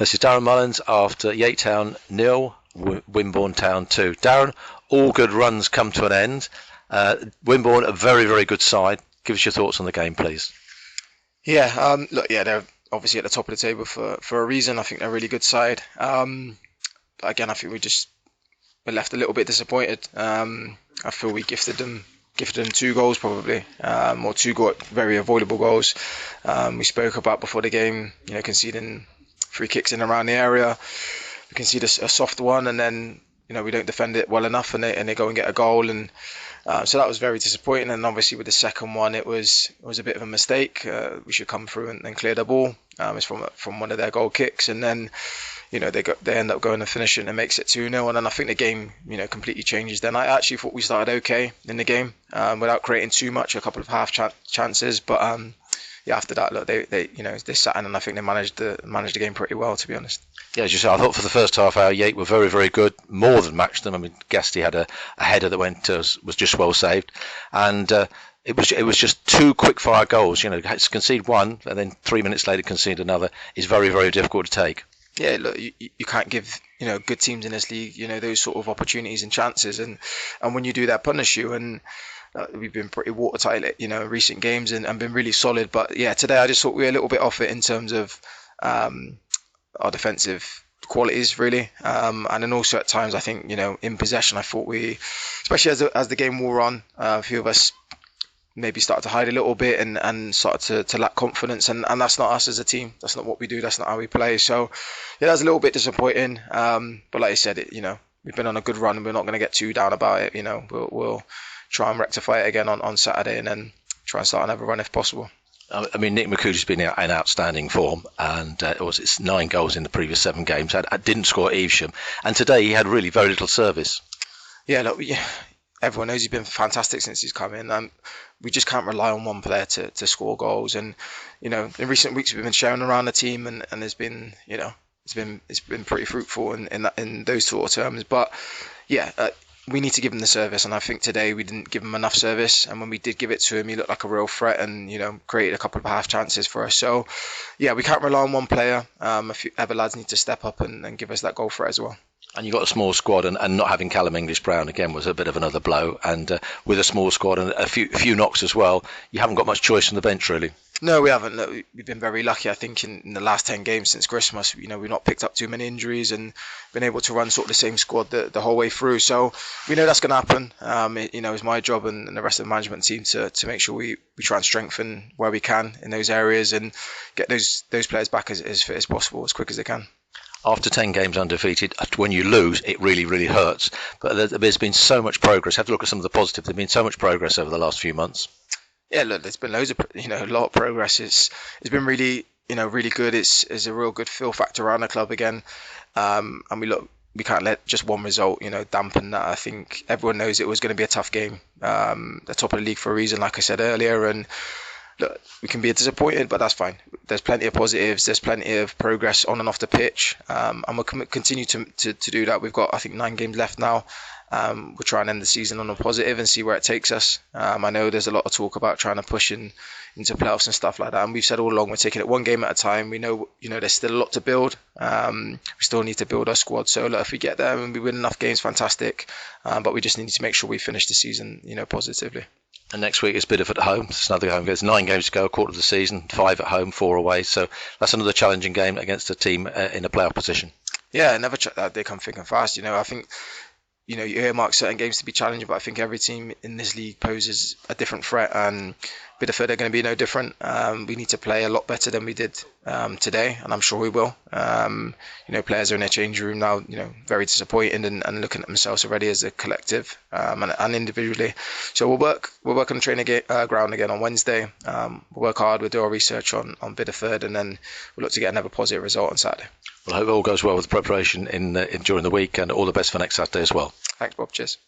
This is Darren Mullings after Yate Town 0, Wimborne Town 2. Darren, all good runs come to an end. Wimborne, a very, very good side. Give us your thoughts on the game, please. They're obviously at the top of the table for a reason. I think they're a really good side. But again, I think we're left a little bit disappointed. I feel we gifted them 2 goals probably, or 2 very avoidable goals. We spoke about before the game, conceding free kicks in and around the area. We concede a soft one, and then we don't defend it well enough, and they go and get a goal, and so that was very disappointing. And obviously with the second one, it was a bit of a mistake. We should come through and clear the ball. It's from one of their goal kicks, and then they end up going and finishing and makes it 2-0. And then I think the game completely changes. Then I actually thought we started okay in the game without creating too much, a couple of half chances, but after that, look, they sat in, and I think they managed the game pretty well, to be honest. Yeah, as you said, I thought for the first half hour, Yate were very, very good, more than matched them. I mean, Gasty had a header that was just well saved, and it was just 2 quick-fire goals. To concede one and then 3 minutes later concede another is very, very difficult to take. Yeah, look, you can't give good teams in this league those sort of opportunities and chances, and when you do that, punish you. And we've been pretty watertight, in recent games, and been really solid. But yeah, today I just thought we were a little bit off it in terms of our defensive qualities, really. And then also at times, I think in possession, I thought we, especially as the game wore on, a few of us maybe started to hide a little bit and started to lack confidence, and that's not us as a team. That's not what we do. That's not how we play. So yeah, that's a little bit disappointing. But like I said, we've been on a good run, and we're not going to get too down about it. We'll try and rectify it again on Saturday, and then try and start another run if possible. I mean, Nick McCude's been in outstanding form, and it's 9 goals in the previous 7 games. Didn't score at Evesham, and today he had really very little service. Yeah, look, everyone knows he's been fantastic since he's come in. We just can't rely on one player to score goals. And in recent weeks we've been sharing around the team, and there's been it's been pretty fruitful in those sort of terms. But yeah. We need to give him the service, and I think today we didn't give him enough service. And when we did give it to him, he looked like a real threat, and created a couple of half chances for us. So, yeah, we can't rely on one player. A few other lads need to step up and give us that goal threat as well. And you got a small squad, and not having Callum English-Brown again was a bit of another blow. And with a small squad and a few knocks as well, you haven't got much choice on the bench really. No, we haven't. Look, we've been very lucky. I think in the last 10 games since Christmas, we've not picked up too many injuries and been able to run sort of the same squad the whole way through. So we know that's going to happen. It's my job and the rest of the management team to make sure we try and strengthen where we can in those areas and get those players back as fit as possible, as quick as they can. After 10 games undefeated, when you lose, it really, really hurts. But there's been so much progress. Have to look at some of the positives. There's been so much progress over the last few months. Yeah, look, there's been loads of, a lot of progress. It's been really, really good. It's a real good feel factor around the club again. And we can't let just one result, dampen that. I think everyone knows it was going to be a tough game. The top of the league for a reason, like I said earlier. And look, we can be disappointed, but that's fine. There's plenty of positives. There's plenty of progress on and off the pitch. And we'll continue to do that. We've got, I think, 9 games left now. We'll try and end the season on a positive and see where it takes us. I know there's a lot of talk about trying to push into playoffs and stuff like that, and we've said all along we're taking it one game at a time. We know, there's still a lot to build. We still need to build our squad. So look, if we get there and we win enough games, fantastic. But we just need to make sure we finish the season, positively. And next week is Bideford at home. It's another home game. There's 9 games to go, a quarter of the season, 5 at home, 4 away. So that's another challenging game against a team in a playoff position. Yeah, they come thick and fast. I think. You earmark certain games to be challenging, but I think every team in this league poses a different threat, and Bideford are going to be no different. We need to play a lot better than we did today, and I'm sure we will. Players are in their changing room now, very disappointed and looking at themselves already as a collective and individually. So we'll work on the training ground again on Wednesday. We'll work hard. We'll do our research on Bideford, and then we'll look to get another positive result on Saturday. Well, I hope it all goes well with the preparation during the week, and all the best for next Saturday as well. Thanks, Bob. Cheers.